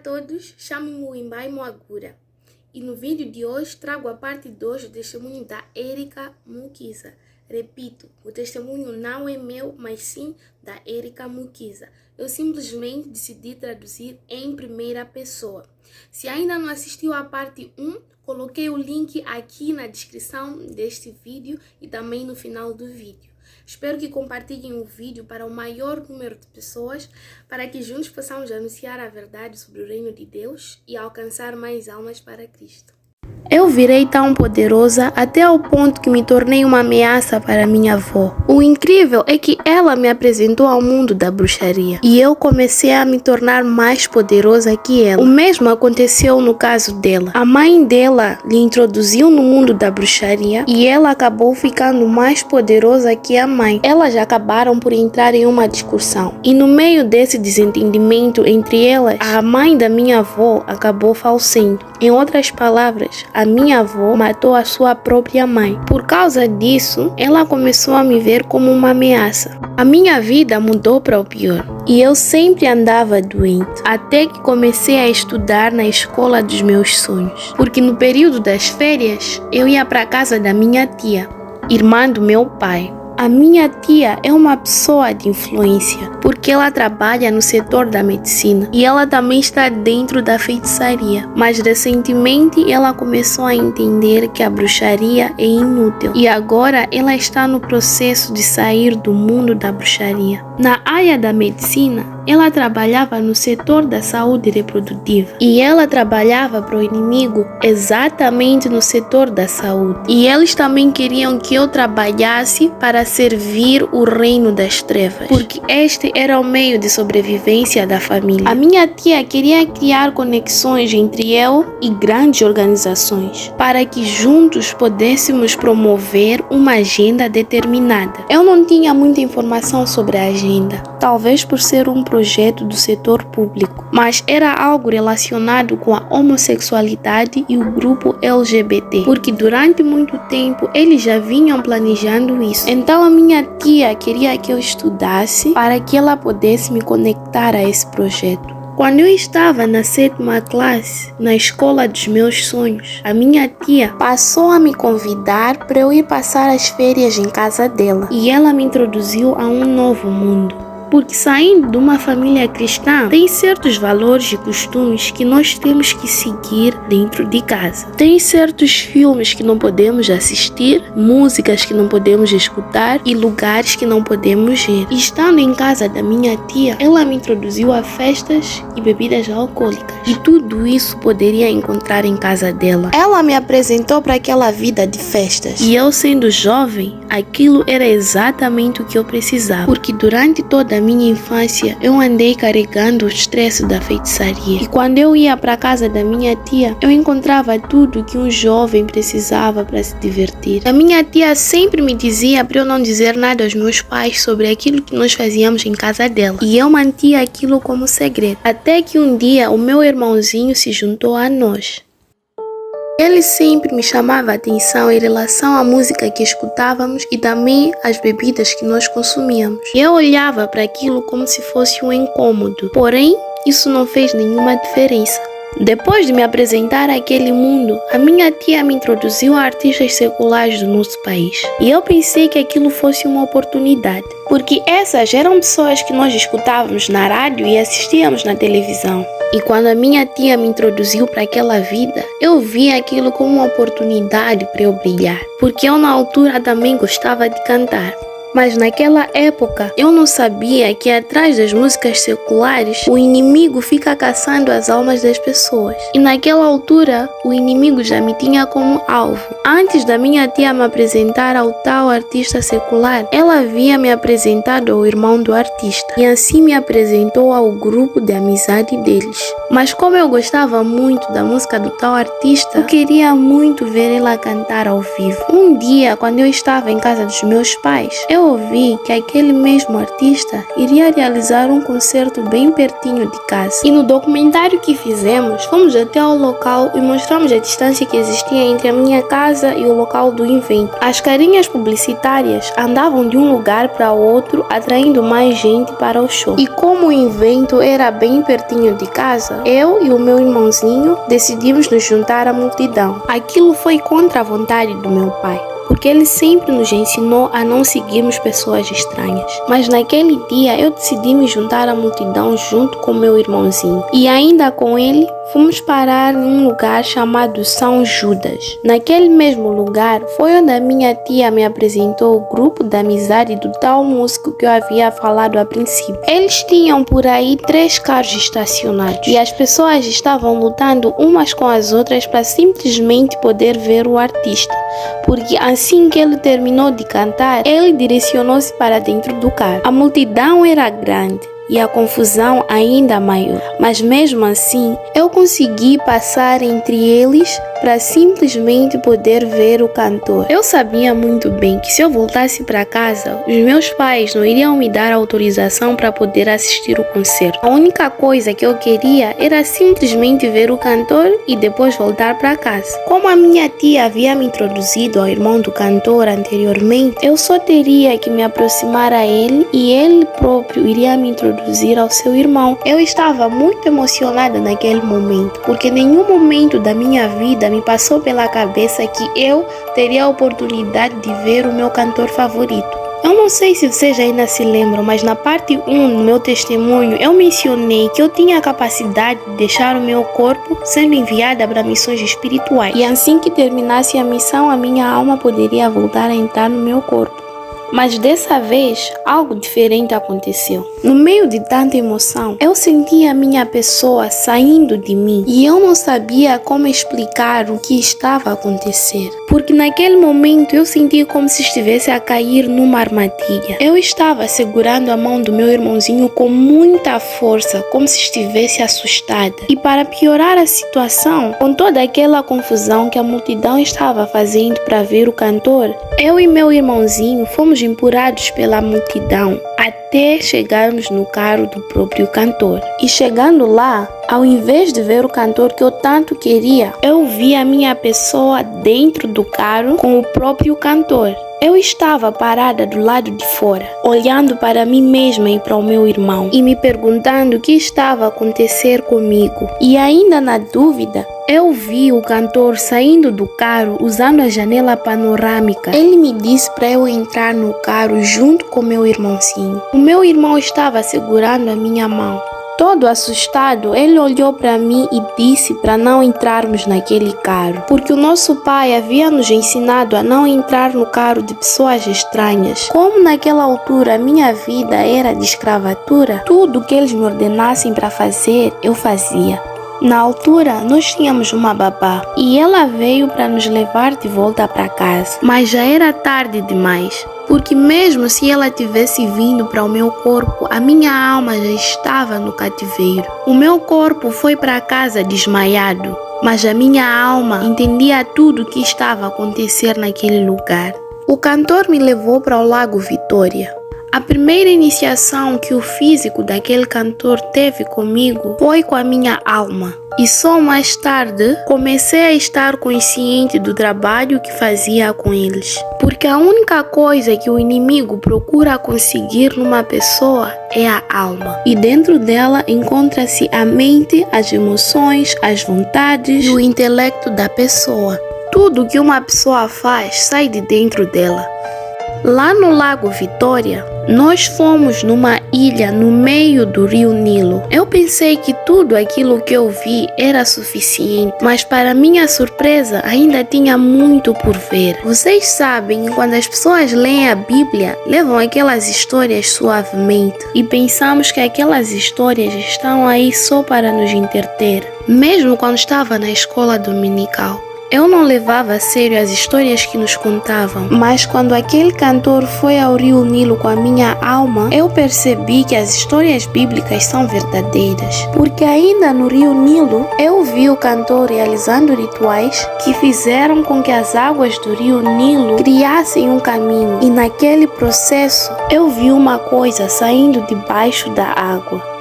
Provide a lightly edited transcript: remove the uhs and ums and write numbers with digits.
todos, chamo-me Wimbai Moagura e no vídeo de hoje trago a parte 2 do testemunho da Erika Mukiza. Repito, o testemunho não é meu, mas sim da Erika Mukiza. Eu simplesmente decidi traduzir em primeira pessoa. Se ainda não assistiu à parte 1, coloquei o link aqui na descrição deste vídeo e também no final do vídeo. Espero que compartilhem o vídeo para o maior número de pessoas, para que juntos possamos anunciar a verdade sobre o reino de Deus e alcançar mais almas para Cristo. Eu virei tão poderosa até ao ponto que me tornei uma ameaça para minha avó. O incrível é que ela me apresentou ao mundo da bruxaria e eu comecei a me tornar mais poderosa que ela. O mesmo aconteceu no caso dela. A mãe dela lhe introduziu no mundo da bruxaria e ela acabou ficando mais poderosa que a mãe. Elas acabaram por entrar em uma discussão e no meio desse desentendimento entre elas, a mãe da minha avó acabou falecendo. Em outras palavras, a minha avó matou a sua própria mãe. Por causa disso, ela começou a me ver como uma ameaça. A minha vida mudou para o pior e eu sempre andava doente, até que comecei a estudar na escola dos meus sonhos. Porque no período das férias, eu ia para a casa da minha tia, irmã do meu pai. A minha tia é uma pessoa de influência, porque ela trabalha no setor da medicina e ela também está dentro da feitiçaria. Mas recentemente ela começou a entender que a bruxaria é inútil e agora ela está no processo de sair do mundo da bruxaria. Na área da medicina, ela trabalhava no setor da saúde reprodutiva e ela trabalhava para o inimigo exatamente no setor da saúde. E eles também queriam que eu trabalhasse para servir o reino das trevas, porque este era o meio de sobrevivência da família. A minha tia queria criar conexões entre eu e grandes organizações, para que juntos pudéssemos promover uma agenda determinada. Eu não tinha muita informação sobre a agenda, talvez por ser um projeto do setor público, mas era algo relacionado com a homossexualidade e o grupo LGBT, porque durante muito tempo eles já vinham planejando isso. Então a minha tia queria que eu estudasse para que ela pudesse me conectar a esse projeto. Quando eu estava na 7ª classe, na escola dos meus sonhos, a minha tia passou a me convidar para eu ir passar as férias em casa dela e ela me introduziu a um novo mundo. Porque saindo de uma família cristã, tem certos valores e costumes que nós temos que seguir dentro de casa. Tem certos filmes que não podemos assistir, músicas que não podemos escutar e lugares que não podemos ir. E estando em casa da minha tia, ela me introduziu a festas e bebidas alcoólicas. E tudo isso poderia encontrar em casa dela. Ela me apresentou para aquela vida de festas. E eu, sendo jovem, aquilo era exatamente o que eu precisava. Porque durante toda a minha infância, eu andei carregando o estresse da feitiçaria. E quando eu ia para a casa da minha tia, eu encontrava tudo que um jovem precisava para se divertir. A minha tia sempre me dizia para eu não dizer nada aos meus pais sobre aquilo que nós fazíamos em casa dela. E eu mantia aquilo como segredo. Até que um dia, o meu irmãozinho se juntou a nós. Ele sempre me chamava a atenção em relação à música que escutávamos e também às bebidas que nós consumíamos. E eu olhava para aquilo como se fosse um incômodo, porém, isso não fez nenhuma diferença. Depois de me apresentar àquele mundo, a minha tia me introduziu a artistas seculares do nosso país. E eu pensei que aquilo fosse uma oportunidade, porque essas eram pessoas que nós escutávamos na rádio e assistíamos na televisão. E quando a minha tia me introduziu para aquela vida, eu vi aquilo como uma oportunidade para eu brilhar, porque eu na altura também gostava de cantar. Mas naquela época, eu não sabia que atrás das músicas seculares, o inimigo fica caçando as almas das pessoas. E naquela altura, o inimigo já me tinha como alvo. Antes da minha tia me apresentar ao tal artista secular, ela havia me apresentado ao irmão do artista. E assim me apresentou ao grupo de amizade deles. Mas como eu gostava muito da música do tal artista, eu queria muito ver ela cantar ao vivo. Um dia, quando eu estava em casa dos meus pais, eu eu ouvi que aquele mesmo artista iria realizar um concerto bem pertinho de casa. E no documentário que fizemos, fomos até ao local e mostramos a distância que existia entre a minha casa e o local do evento. As carinhas publicitárias andavam de um lugar para outro, atraindo mais gente para o show. E como o evento era bem pertinho de casa, eu e o meu irmãozinho decidimos nos juntar à multidão. Aquilo foi contra a vontade do meu pai, porque ele sempre nos ensinou a não seguirmos pessoas estranhas. Mas naquele dia eu decidi me juntar à multidão junto com meu irmãozinho. E ainda com ele, fomos parar num lugar chamado São Judas. Naquele mesmo lugar foi onde a minha tia me apresentou o grupo da amizade do tal músico que eu havia falado a princípio. Eles tinham por aí 3 carros estacionados e as pessoas estavam lutando umas com as outras para simplesmente poder ver o artista, porque assim que ele terminou de cantar, ele direcionou-se para dentro do carro. A multidão era grande e a confusão ainda maior, mas mesmo assim eu consegui passar entre eles para simplesmente poder ver o cantor. Eu sabia muito bem que se eu voltasse para casa, os meus pais não iriam me dar autorização para poder assistir o concerto. A única coisa que eu queria era simplesmente ver o cantor e depois voltar para casa. Como a minha tia havia me introduzido ao irmão do cantor anteriormente, eu só teria que me aproximar a ele e ele próprio iria me introduzir ao seu irmão. Eu estava muito emocionada naquele momento, porque nenhum momento da minha vida me passou pela cabeça que eu teria a oportunidade de ver o meu cantor favorito. Eu não sei se vocês ainda se lembram, mas na parte 1 do meu testemunho eu mencionei que eu tinha a capacidade de deixar o meu corpo sendo enviada para missões espirituais. E assim que terminasse a missão, a minha alma poderia voltar a entrar no meu corpo. Mas dessa vez, algo diferente aconteceu. No meio de tanta emoção, eu senti a minha pessoa saindo de mim e eu não sabia como explicar o que estava a acontecer. Porque naquele momento eu senti como se estivesse a cair numa armadilha. Eu estava segurando a mão do meu irmãozinho com muita força, como se estivesse assustada. E para piorar a situação, com toda aquela confusão que a multidão estava fazendo para ver o cantor, eu e meu irmãozinho fomos empurrados pela multidão até chegarmos no carro do próprio cantor. E chegando lá, ao invés de ver o cantor que eu tanto queria, eu vi a minha pessoa dentro do carro com o próprio cantor. Eu estava parada do lado de fora, olhando para mim mesma e para o meu irmão e me perguntando o que estava a acontecer comigo. E ainda na dúvida, eu vi o cantor saindo do carro usando a janela panorâmica. Ele me disse para eu entrar no carro junto com meu irmãozinho. O meu irmão estava segurando a minha mão. Todo assustado, ele olhou para mim e disse para não entrarmos naquele carro, porque o nosso pai havia nos ensinado a não entrar no carro de pessoas estranhas. Como naquela altura a minha vida era de escravatura, tudo que eles me ordenassem para fazer, eu fazia. Na altura, nós tínhamos uma babá e ela veio para nos levar de volta para casa, mas já era tarde demais. Porque mesmo se ela tivesse vindo para o meu corpo, a minha alma já estava no cativeiro. O meu corpo foi para casa desmaiado, mas a minha alma entendia tudo o que estava a acontecer naquele lugar. O cantor me levou para o Lago Vitória. A primeira iniciação que o físico daquele cantor teve comigo foi com a minha alma. E só mais tarde comecei a estar consciente do trabalho que fazia com eles. Porque a única coisa que o inimigo procura conseguir numa pessoa é a alma. E dentro dela encontra-se a mente, as emoções, as vontades e o intelecto da pessoa. Tudo que uma pessoa faz sai de dentro dela. Lá no Lago Vitória, nós fomos numa ilha no meio do rio Nilo. Eu pensei que tudo aquilo que eu vi era suficiente, mas para minha surpresa ainda tinha muito por ver. Vocês sabem que quando as pessoas leem a Bíblia, levam aquelas histórias suavemente e pensamos que aquelas histórias estão aí só para nos entreter. Mesmo quando estava na escola dominical, Eu não levava a sério as histórias que nos contavam, mas quando aquele cantor foi ao rio Nilo com a minha alma, eu percebi que as histórias bíblicas são verdadeiras. Porque ainda no rio Nilo, eu vi o cantor realizando rituais que fizeram com que as águas do rio Nilo criassem um caminho. E naquele processo, eu vi uma coisa saindo debaixo da água.